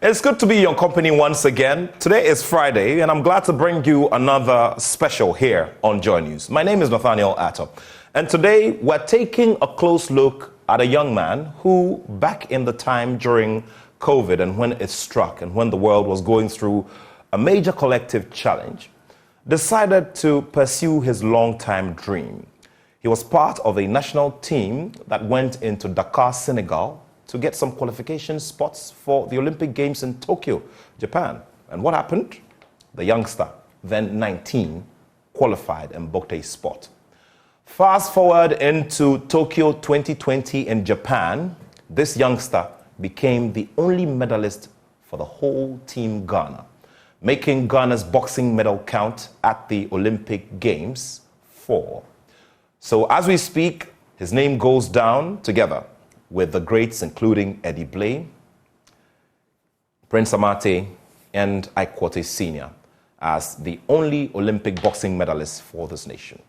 It's good to be in your company once again. Today is Friday, and I'm glad to bring you another special here on Joy News. My name is Nathaniel Attoh, and today we're taking a close look at a young man who, back in the time during COVID and when it struck and when the world was going through a major collective challenge, decided to pursue his long-time dream. He was part of a national team that went into Dakar, Senegal, to get some qualification spots for the Olympic Games in Tokyo, Japan. And what happened? The youngster, then 19, qualified and booked a spot. Fast forward into Tokyo 2020 in Japan, this youngster became the only medalist for the whole team Ghana, making Ghana's boxing medal count at the Olympic Games 4. So as we speak, his name goes down together with the greats including Eddie Blay, Prince Amate, and Ikwote Sr. as the only Olympic boxing medalist for this nation.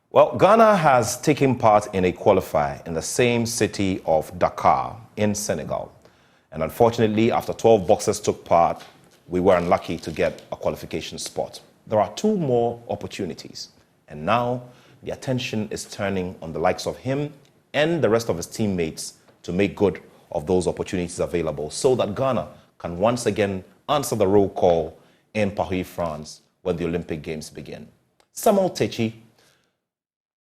Well, Ghana has taken part in a qualifier in the same city of Dakar in Senegal. And unfortunately, after 12 boxers took part, we were unlucky to get a qualification spot. There are 2 more opportunities. And now the attention is turning on the likes of him and the rest of his teammates to make good of those opportunities available so that Ghana can once again answer the roll call in Paris, France, when the Olympic Games begin. Samuel Takyi,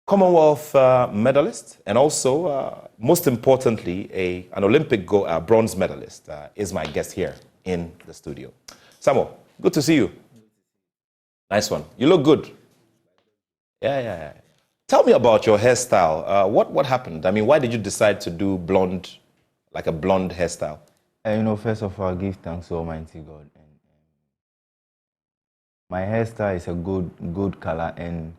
Commonwealth medalist, and also, most importantly, an Olympic bronze medalist, is my guest here in the studio. Samuel, good to see you. Nice one. You look good. Yeah. Tell me about your hairstyle. What happened? I mean, why did you decide to do blonde, like a blonde hairstyle? First of all, give thanks to Almighty God. And my hairstyle is a good color, and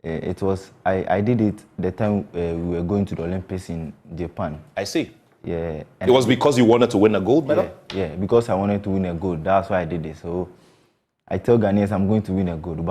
it was I did it the time we were going to the Olympics in Japan. I see. Yeah. And it was because you wanted to win a gold medal? Yeah, because I wanted to win a gold. That's why I did it. So I tell Ghanaians I'm going to win a gold,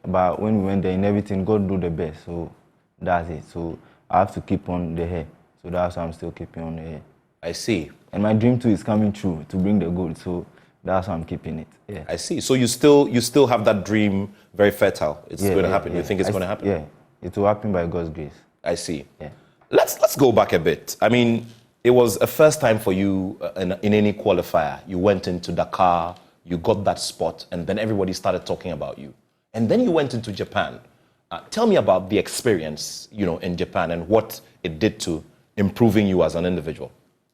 but when we went there and everything, God do the best. So that's it. So I have to keep on the hair. So that's why I'm still keeping on the hair. I see. And my dream too is coming true to bring the gold. So that's why I'm keeping it. Yeah. I see. So you still have that dream very fertile. It's going to happen. You think it's going to happen? Yeah. It will happen by God's grace. I see. Yeah. Let's go back a bit. I mean, it was a first time for you in any qualifier. You went into Dakar, you got that spot, and then everybody started talking about you. And then you went into Japan. Tell me about the experience, in Japan and what it did to improving you as an individual.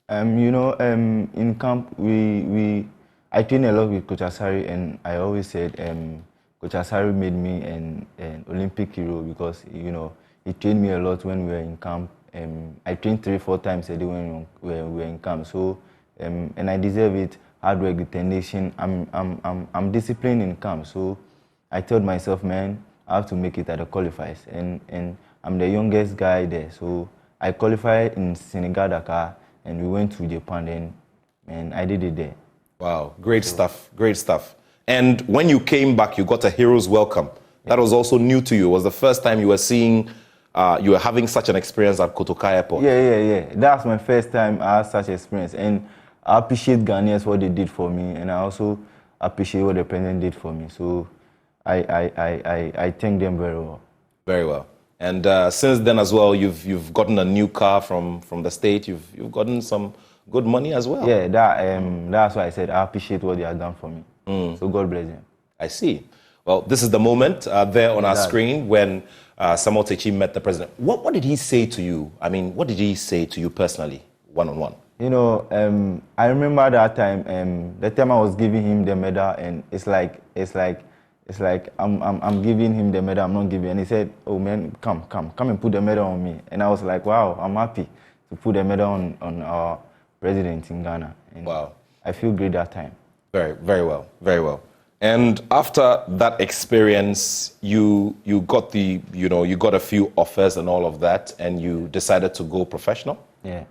In camp, I trained a lot with Coach Asari, and I always said Coach Asari made me an Olympic hero because, he trained me a lot when we were in camp. I trained 3-4 times a day when we were in camp. So, and I deserve it. Hard work, determination. I'm disciplined in camp. So I told myself, man, I have to make it at the qualifiers. And I'm the youngest guy there. So I qualified in Senegal, Dakar, and we went to Japan, and I did it there. Wow, great stuff. And when you came back, you got a hero's welcome. That was also new to you. It was the first time you were seeing, you were having such an experience at Kotoka Airport. Yeah. That's my first time I had such experience. And I appreciate Ghanaians, what they did for me, and I also appreciate what the president did for me. So I thank them very well. Very well. And since then as well, you've gotten a new car from the state. You've gotten some good money as well. Yeah, that's why I said I appreciate what they have done for me. So God bless them. I see. Well, this is the moment there on our screen when Samuel Takyi met the president. What did he say to you? I mean, what did he say to you personally, one-on-one? I remember that time. The time I was giving him the medal, and it's like I'm giving him the medal. I'm not giving. And he said, "Oh man, come and put the medal on me." And I was like, "Wow, I'm happy to put the medal on our president in Ghana." And wow, I feel great that time. Very well. And after that experience, you got you got a few offers and all of that, and you decided to go professional. Yeah.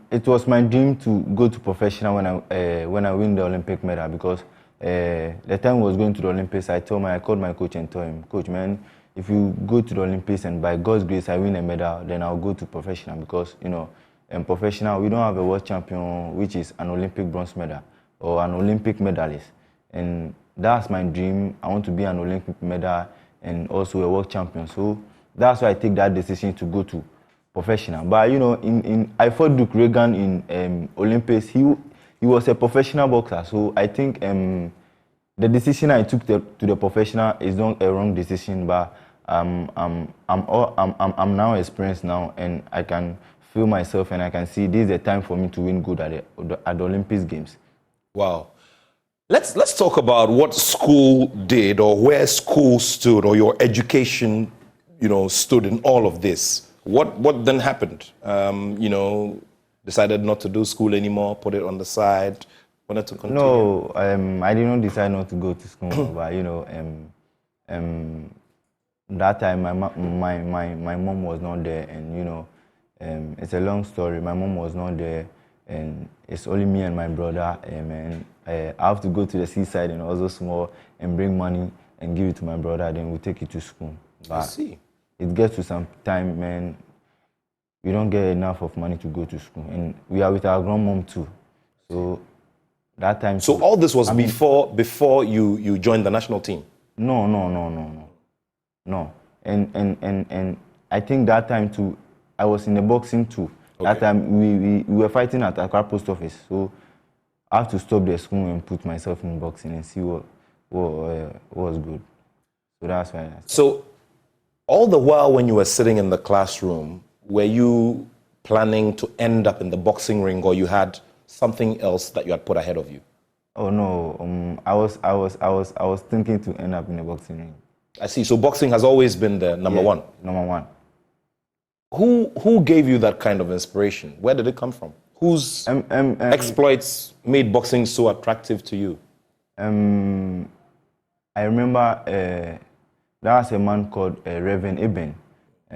It was my dream to go to professional when I win the Olympic medal, because the time I was going to the Olympics, I called my coach and told him, "Coach, man, if you go to the Olympics and by God's grace I win a medal, then I'll go to professional, because professional, we don't have a world champion, which is an Olympic bronze medal or an Olympic medalist. And that's my dream. I want to be an Olympic medal and also a world champion. So that's why I take that decision to go to professional. But you know, I fought Duke Reagan in Olympics. He was a professional boxer. So I think the decision I took to the professional is not a wrong decision. But I'm now experienced now, and I can feel myself, and I can see this is the time for me to win good at the Olympics Games. Wow. Let's talk about what school did, or where school stood, or your education, you know, stood in all of this. What then happened? You know, decided not to do school anymore, put it on the side, wanted to continue? No, I did not decide not to go to school, but you know, that time my mom was not there, and you know, it's a long story. My mom was not there, and it's only me and my brother, and I have to go to the seaside and also small and bring money and give it to my brother. Then we take it to school. But I see. It gets to some time, man. We don't get enough of money to go to school, and we are with our grandmom too. So that time. So all this was before you joined the national team. No. And I think that time too, I was in the boxing too. Okay. That time we were fighting at Accra Post Office. So I have to stop the school and put myself in boxing and see what was good. So that's why. So all the while when you were sitting in the classroom, were you planning to end up in the boxing ring, or you had something else that you had put ahead of you? Oh no, I was thinking to end up in the boxing ring. I see. So boxing has always been the number one. Number one. Who gave you that kind of inspiration? Where did it come from? Whose exploits made boxing so attractive to you? I remember there was a man called Reverend Eben,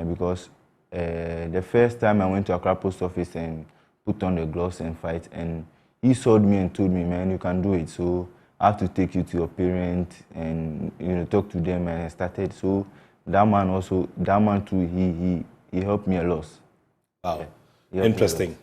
because the first time I went to Accra Post Office and put on the gloves and fight, and he saw me and told me, man, you can do it. So I have to take you to your parents and talk to them, and I started. So that man too, he helped me a lot. Wow, yeah, interesting.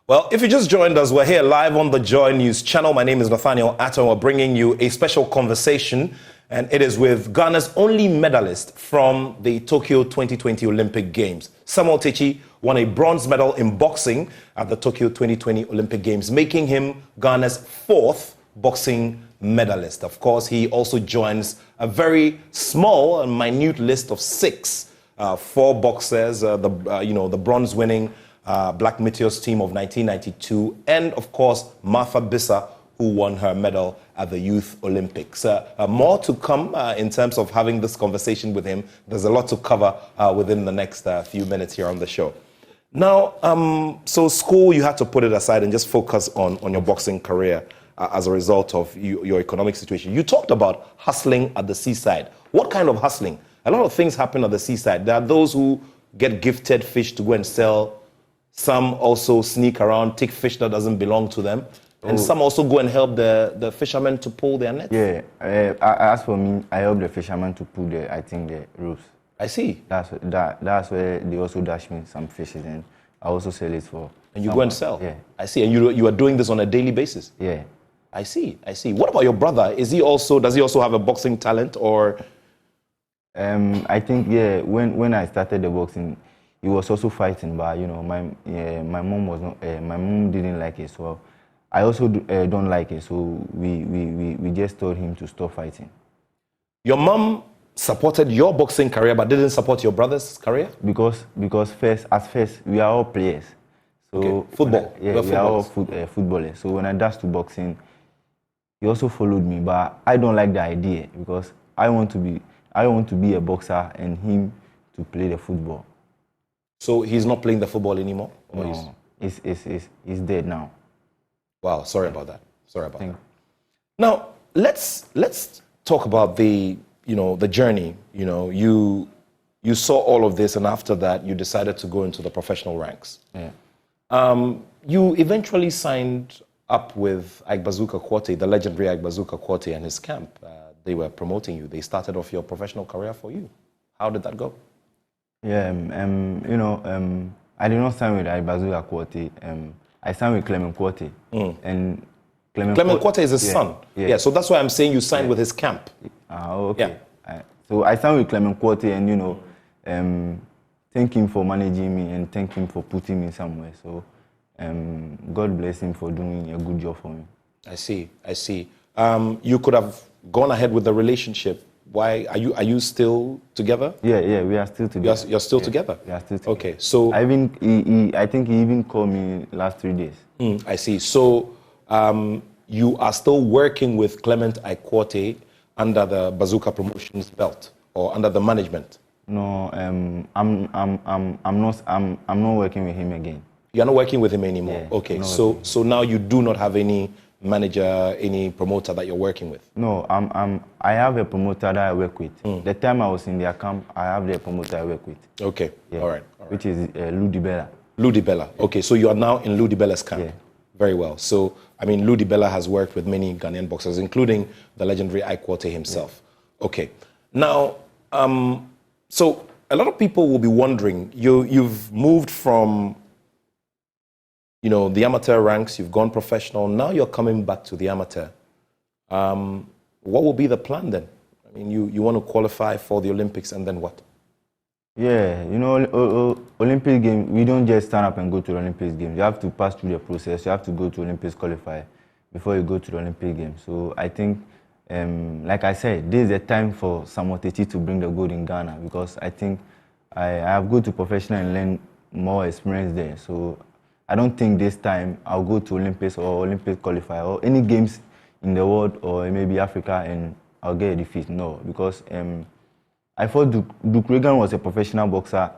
Well, if you just joined us, we're here live on the Joy News channel. My name is Nathaniel Attoh. We're bringing you a special conversation, and it is with Ghana's only medalist from the Tokyo 2020 Olympic Games. Samuel Takyi won a bronze medal in boxing at the Tokyo 2020 Olympic Games, making him Ghana's fourth boxing medalist. Of course, he also joins a very small and minute list of 4 boxers, the bronze-winning Black Meteors team of 1992, and of course Martha Bissah, who won her medal at the Youth Olympics. More to come in terms of having this conversation with him. There's a lot to cover within the next few minutes here on the show. Now, so school, you had to put it aside and just focus on your boxing career as a result of your economic situation. You talked about hustling at the seaside. What kind of hustling? A lot of things happen at the seaside. There are those who get gifted fish to go and sell. Some also sneak around, take fish that doesn't belong to them. And some also go and help the fishermen to pull their nets. Yeah, as for me, I help the fishermen to pull the ropes. I see. That's where they also dash me some fishes, and I also sell it for. And you go and sell? Yeah. I see. And you are doing this on a daily basis? Yeah. I see. What about your brother? Does he also have a boxing talent, or? I think, yeah, when I started the boxing, he was also fighting, but my mom didn't like it, so I also don't like it. So we just told him to stop fighting. Your mom supported your boxing career, but didn't support your brother's career? Because first we are all players. So okay. Football. We are all footballers. So when I dashed to boxing, he also followed me, but I don't like the idea because I want to be a boxer and him to play the football. So he's not playing the football anymore? No, he's dead now. Wow, sorry about that. Now, let's talk about the journey. You saw all of this, and after that, you decided to go into the professional ranks. Yeah. You eventually signed up with Agbazuka Quartey, the legendary Agbazuka Quartey and his camp. They were promoting you. They started off your professional career for you. How did that go? Yeah, I did not sign with Bazooka Quartet. I signed with Clement Quartet. And Clement Quartet is his son. Yeah, so that's why I'm saying you signed with his camp. Okay. Yeah. So I signed with Clement Quartet, and, you know, thank him for managing me and thank him for putting me somewhere. So God bless him for doing a good job for me. I see. You could have gone ahead with the relationship. Why are you still together? Yeah, we are still together. You're still together? We are still together. Okay, so I think he even called me last 3 days. I see. So you are still working with Clement Ikwate under the Bazooka Promotions belt or under the management? No, I'm not working with him again. You're not working with him anymore. Yeah, okay, so now you do not have any manager, any promoter that you're working with? No, I have a promoter that I work with. The time I was in their camp, I have the promoter I work with. Okay, all right. Which is Ludi Bella. Ludi Bella. Okay, so you are now in Ludi Bella's camp. Yeah. Very well. So, I mean, Ludi Bella has worked with many Ghanaian boxers, including the legendary Ikwate himself. Yeah. Okay. Now, so a lot of people will be wondering, you've moved from, you know, the amateur ranks, you've gone professional, now you're coming back to the amateur. What will be the plan then? I mean, you want to qualify for the Olympics and then what? Yeah, you know, Olympic Games, we don't just stand up and go to the Olympic Games. You have to pass through the process. You have to go to Olympics qualify before you go to the Olympic Games. So I think, like I said, this is a time for Samuel Takyi to bring the gold in Ghana, because I think I have go to professional and learn more experience there. So I don't think this time I'll go to Olympics or Olympic qualify or any games in the world or maybe Africa and I'll get a defeat. No, because I thought Duke Reagan was a professional boxer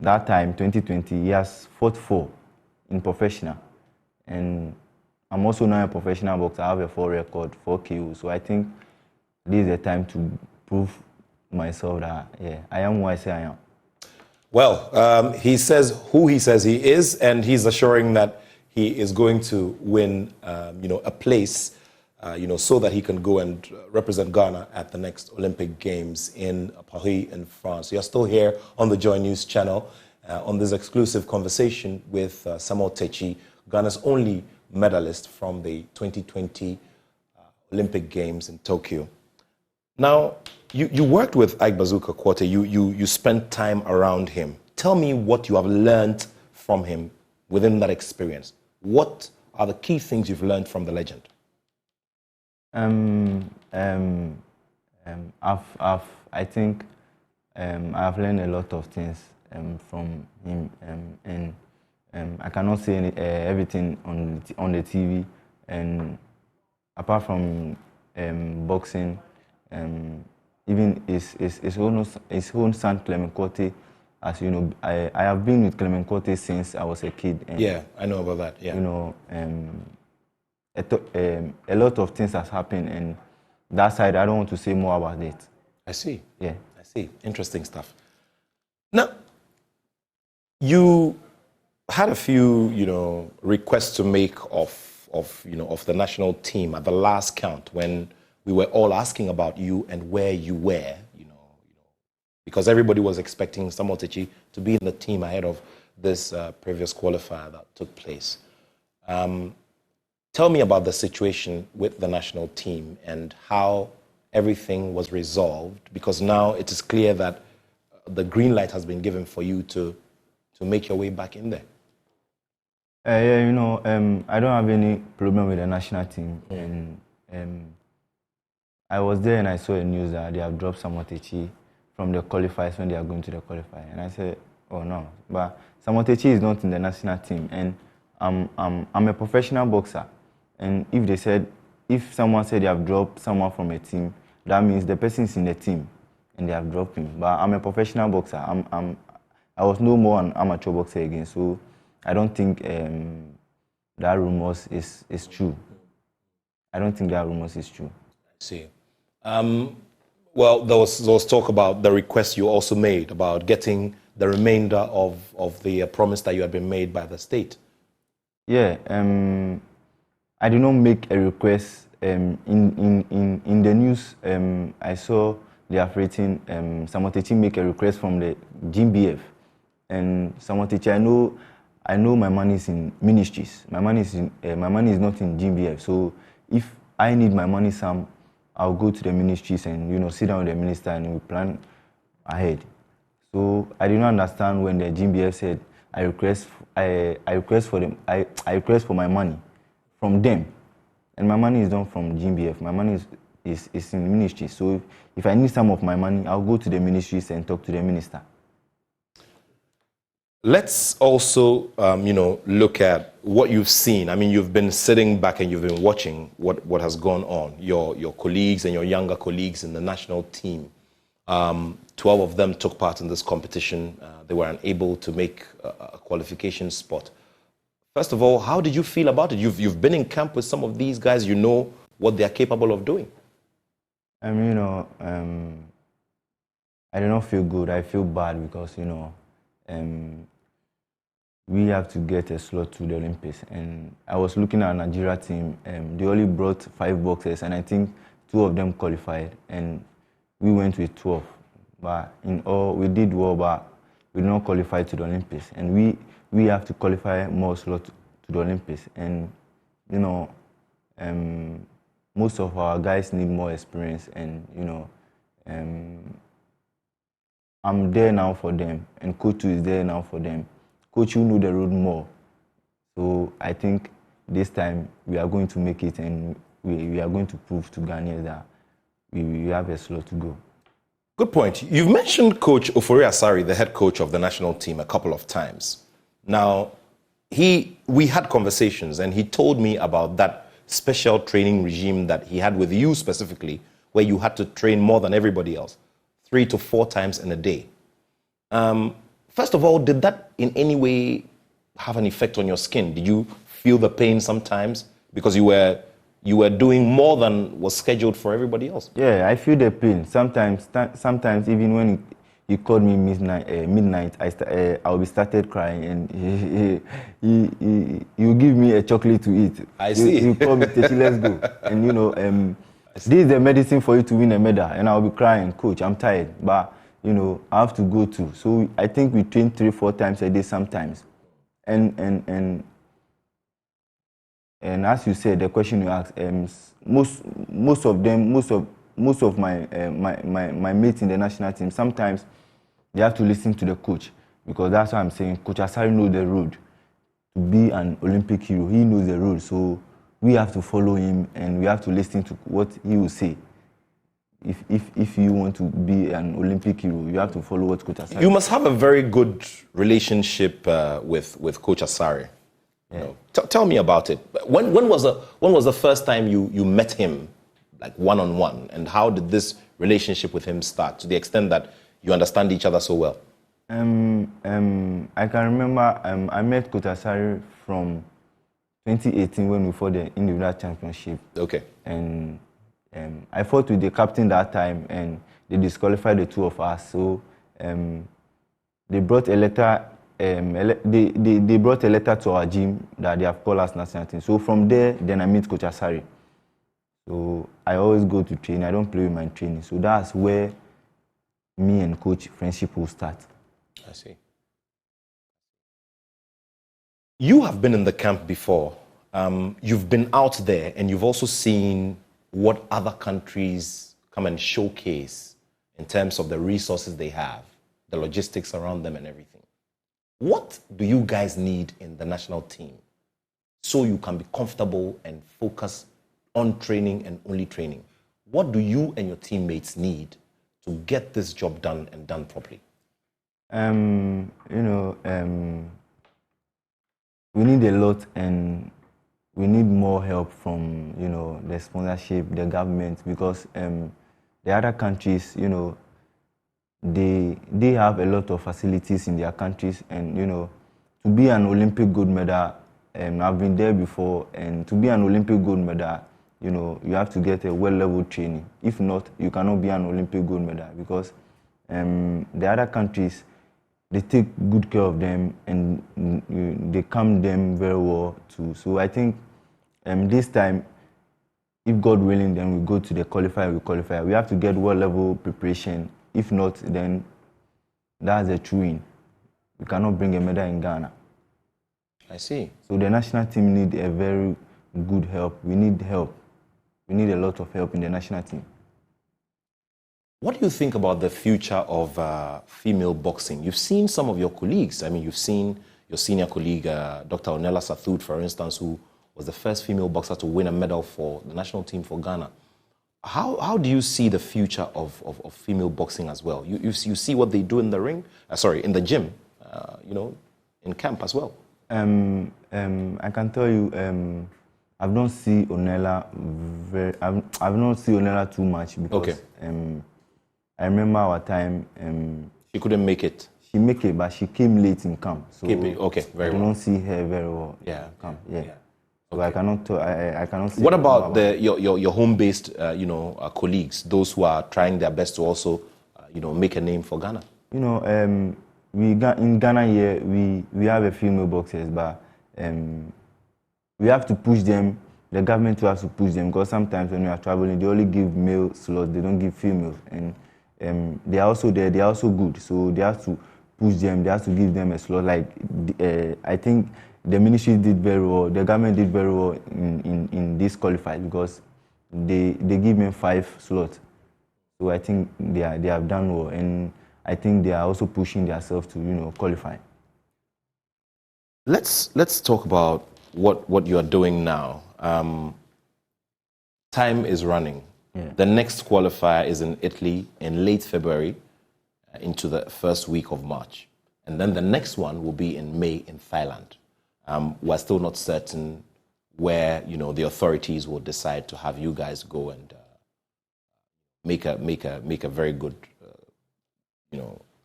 that time, 2020. He has fought 4 in professional. And I'm also now a professional boxer. I have a 4 record, 4 KO. So I think this is the time to prove myself that, yeah, I am who I say I am. Well, he says who he says he is, and he's assuring that he is going to win, you know, a place, you know, so that he can go and represent Ghana at the next Olympic Games in Paris in France. You're still here on the Joy News channel on this exclusive conversation with Samuel Takyi, Ghana's only medalist from the 2020 Olympic Games in Tokyo. Now, you worked with Ike Bazooka Quartet. You spent time around him. Tell me what you have learned from him within that experience. What are the key things you've learned from the legend? I think I've learned a lot of things from him, and I cannot say everything on the TV. And apart from boxing, even his own son Clement Quartet, as you know, I have been with Clement Quartet since I was a kid. And, yeah, I know about that. Yeah, you know, a lot of things has happened, and that side I don't want to say more about it. I see. Yeah, I see. Interesting stuff. Now, you had a few, you know, requests to make of the national team at the last count when we were all asking about you and where you were, you know, because everybody was expecting Samuel Takyi to be in the team ahead of this previous qualifier that took place. Tell me about the situation with the national team and how everything was resolved, because now it is clear that the green light has been given for you to make your way back in there. Yeah, you know, I don't have any problem with the national team. And I was there and I saw a news that they have dropped Samuel Takyi from the qualifiers when they are going to the qualifier. And I said, oh no, but Samuel Takyi is not in the national team, and I'm a professional boxer. And if someone said they have dropped someone from a team, that means the person is in the team and they have dropped him. But I'm a professional boxer. I was no more an amateur boxer again, so I don't think that rumors is true. I don't think that rumors is true. I see. Well, there was talk about the request you also made about getting the remainder of the promise that you had been made by the state. Yeah, I did not make a request. In the news, I saw they have written Samuel Takyi make a request from the GBF And Samuel Takyi, I know my money is in ministries. My money is not in GBF. So if I need my money, I'll go to the ministries and sit down with the minister and we plan ahead. So I did not understand when the GBF said I request for my money from them, and my money is not from GBF. My money is in ministry. So if I need some of my money, I'll go to the ministries and talk to the minister. Let's also, look at what you've seen. I mean, you've been sitting back and you've been watching what has gone on. Your colleagues and your younger colleagues in the national team, 12 of them took part in this competition. They were unable to make a qualification spot. First of all, how did you feel about it? You've been in camp with some of these guys. You know what they are capable of doing. I do not feel good. I feel bad because, we have to get a slot to the Olympics. And I was looking at a Nigeria team. They only brought 5 boxers, and I think 2 of them qualified. And we went with 12. But in all, we did well, but we did not qualify to the Olympics. And we have to qualify more slots to the Olympics. And, most of our guys need more experience. And, I'm there now for them. And Coach is there now for them. Coach, you know the road more. So I think this time we are going to make it, and we are going to prove to Ghanaians that we have a slot to go. Good point. You've mentioned Coach Ofori Asare, the head coach of the national team, a couple of times. Now, we had conversations, and he told me about that special training regime that he had with you specifically, where you had to train more than everybody else, 3 to 4 times in a day. First of all, did that in any way have an effect on your skin? Did you feel the pain sometimes because you were doing more than was scheduled for everybody else? Yeah, I feel the pain. Sometimes even when he called me midnight, I'll be started crying, and he'll give me a chocolate to eat. I see. He'll call me, Takyi, let's go. And this is the medicine for you to win a medal. And I'll be crying, Coach, I'm tired, but I have to go too. So I think we train 3-4 times a day sometimes. And as you said, the question you asked, most of my mates in the national team, sometimes they have to listen to the coach, because that's why I'm saying Coach Asare knows the road to be an Olympic hero. He knows the road, so we have to follow him and we have to listen to what he will say. If you want to be an Olympic hero, you have to follow what Coach Asare. You must have a very good relationship with Coach Asare. Yeah. Tell me about it. When was the first time you met him, like one-on-one, and how did this relationship with him start, to the extent that you understand each other so well? I can remember I met Coach Asare from 2018 when we fought the individual championship. Okay. And I fought with the captain that time, and they disqualified the 2 of us. So they brought a letter. They brought a letter to our gym that they have called us national team. So from there, then I meet Coach Asare. So I always go to training. I don't play with my training. So that's where me and Coach friendship will start. I see. You have been in the camp before. You've been out there, and you've also seen what other countries come and showcase in terms of the resources they have, the logistics around them and everything. What do you guys need in the national team so you can be comfortable and focus on training and only training? What do you and your teammates need to get this job done and done properly? We need a lot, and we need more help from, the sponsorship, the government, because the other countries, they have a lot of facilities in their countries, and, to be an Olympic gold medal, I've been there before, and to be an Olympic gold medal, you have to get a well-leveled training. If not, you cannot be an Olympic gold medal, because the other countries, they take good care of them, and they calm them very well too. So I think this time, if God willing, then we go to the qualifier, we qualify. We have to get well-level preparation. If not, then that's a true win. we cannot bring a medal in Ghana. I see. So the national team need a very good help. We need help. We need a lot of help in the national team. What do you think about the future of female boxing? You've seen some of your colleagues. I mean, you've seen your senior colleague, Dr. Onella Sathud, for instance, who was the first female boxer to win a medal for the national team for Ghana. How do you see the future of female boxing as well? You see what they do in the ring, in the gym, in camp as well. I can tell you, I've not seen Onella I've not seen Onella too much because I remember our time. She couldn't make it. She make it, but she came late in camp. So very well. I don't see her very well. Yeah. In camp. Yeah. So I cannot see. What about your home-based colleagues, those who are trying their best to also make a name for Ghana? In Ghana here we have a few female boxers, but we have to push them. The government has to push them because sometimes when we are traveling, they only give male slots, they don't give females, and they are also there. They are also good, so they have to push them. They have to give them a slot. Like I think the ministry did very well. The government did very well in this qualified because they give me 5 slots. So I think they have done well, and I think they are also pushing themselves to qualify. Let's talk about what you are doing now. Time is running. Yeah. The next qualifier is in Italy in late February into the first week of March. And then the next one will be in May in Thailand. We're still not certain where the authorities will decide to have you guys go and make a very good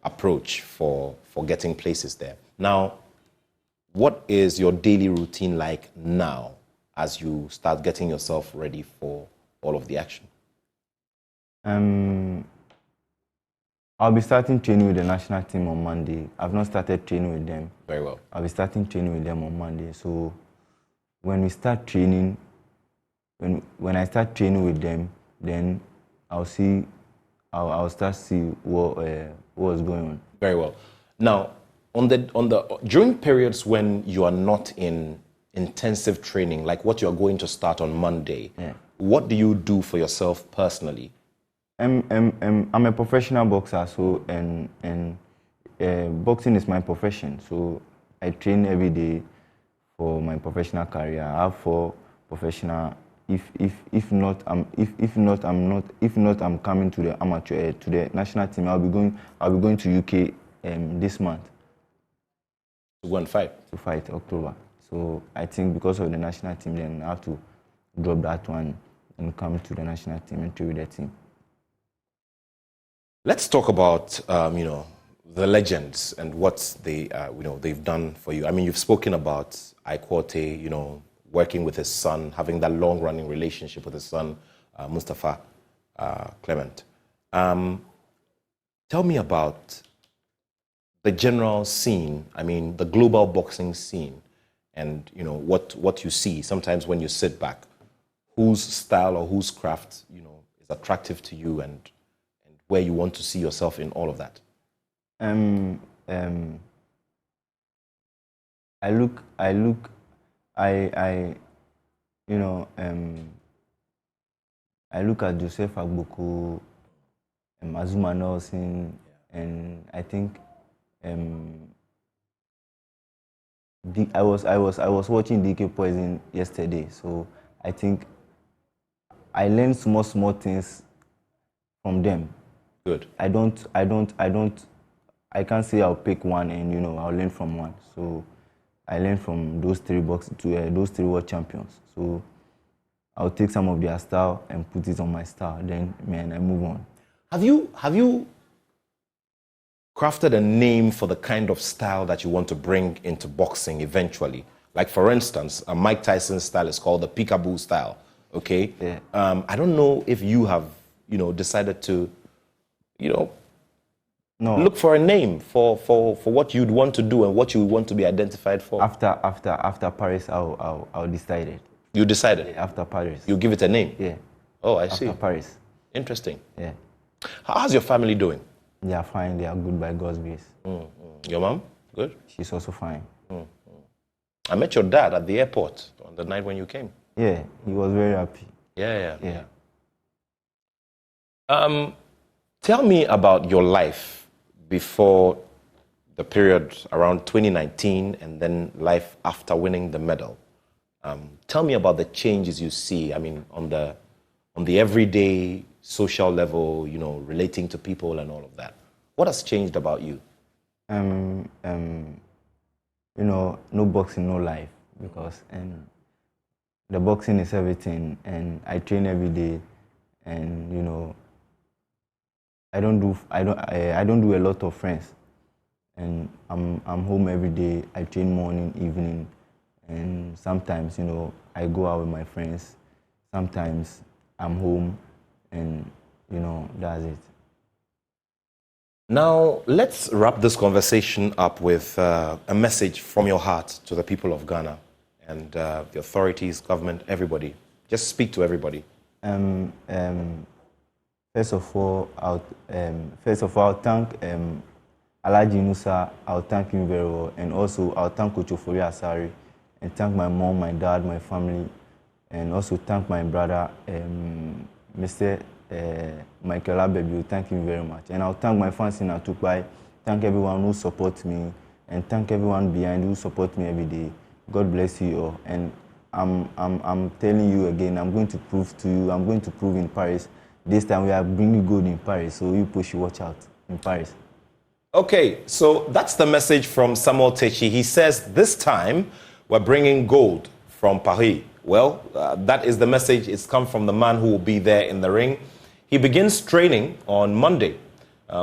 approach for getting places there. Now, what is your daily routine like now as you start getting yourself ready for all of the action? I'll be starting training with the national team on Monday. I've not started training with them. Very well. I'll be starting training with them on Monday. So when we start training, when I start training with them, then I'll start see what's going on. Very well. Now, during periods when you are not in intensive training, like what you're going to start on Monday, what do you do for yourself personally? I'm a professional boxer, so and boxing is my profession. So I train every day for my professional career. I have 4 professional. If not, I'm coming to the amateur to the national team. I'll be going to UK this month. To go and fight? To fight October. So I think because of the national team, then I have to drop that one and come to the national team and train with the team. Let's talk about the legends and what they've done for you. I mean, you've spoken about Aikwote, working with his son, having that long-running relationship with his son, Mustafa Clement. Tell me about the general scene. I mean, the global boxing scene, and what you see sometimes when you sit back. Whose style or whose craft is attractive to you, and where you want to see yourself in all of that? I look at Joseph Agboko, Azuma Nelson, and I think I was watching DK Poison yesterday, so I think I learned small things from them. Good. I can't say I'll pick one and I'll learn from one. So I learned from those 3 those 3 world champions. So I'll take some of their style and put it on my style. Then I move on. Have you crafted a name for the kind of style that you want to bring into boxing eventually? Like, for instance, Mike Tyson's style is called the peekaboo style. Okay. Yeah. I don't know if you have decided to look for a name for what you'd want to do and what you want to be identified for. After Paris, I'll decide it. You decided? Yeah, after Paris. You give it a name? Yeah. Oh, I see. After Paris. Interesting. Yeah. How's your family doing? They are fine. They are good by God's grace. Your mom? Good. She's also fine. I met your dad at the airport on the night when you came. Yeah, he was very happy. Yeah. Tell me about your life before the period around 2019 and then life after winning the medal. Tell me about the changes you see, I mean, on the everyday social level, you know, relating to people and all of that. What has changed about you? You know, no boxing, no life, because the boxing is everything, and I train every day, and you know, I don't do a lot of friends, and I'm home every day. I train morning, evening, and sometimes, you know, I go out with my friends. Sometimes I'm home, and you know, that's it. Now, let's wrap this conversation up with a message from your heart to the people of Ghana and the authorities, government, everybody. Just speak to everybody. First of all, I'll thank Alhaji Nusa. I'll thank him very well, and also I'll thank Coach Ofori Asari, and thank my mom, my dad, my family, and also thank my brother, Mr. Michael Abebu. Thank him very much, and I'll thank my fans in Atukpai. Thank everyone who supports me, and thank everyone behind who support me every day. God bless you all, and I'm telling you again, I'm going to prove to you. I'm going to prove in Paris. This time we are bringing gold in Paris, so you push, watch out in Paris. Okay, so that's the message from Samuel Takyi. He says this time we're bringing gold from Paris. Well, that is the message. It's come from the man who will be there in the ring. He begins training on Monday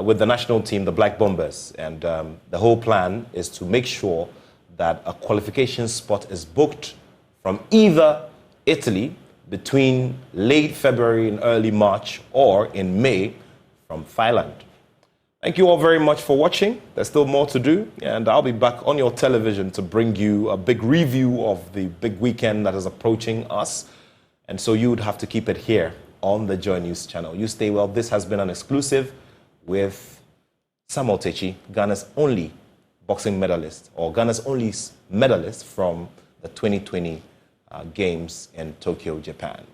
with the national team, the Black Bombers, and the whole plan is to make sure that a qualification spot is booked from either Italy between late February and early March, or in May from Thailand. Thank you all very much for watching. There's still more to do, and I'll be back on your television to bring you a big review of the big weekend that is approaching us. And so you would have to keep it here on the Joy News channel. You stay well. This has been an exclusive with Samuel Takyi, Ghana's only boxing medalist, or Ghana's only medalist from the 2020 Games in Tokyo, Japan.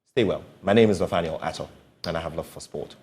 Stay well. My name is Nathaniel Attoh, and I have love for sport.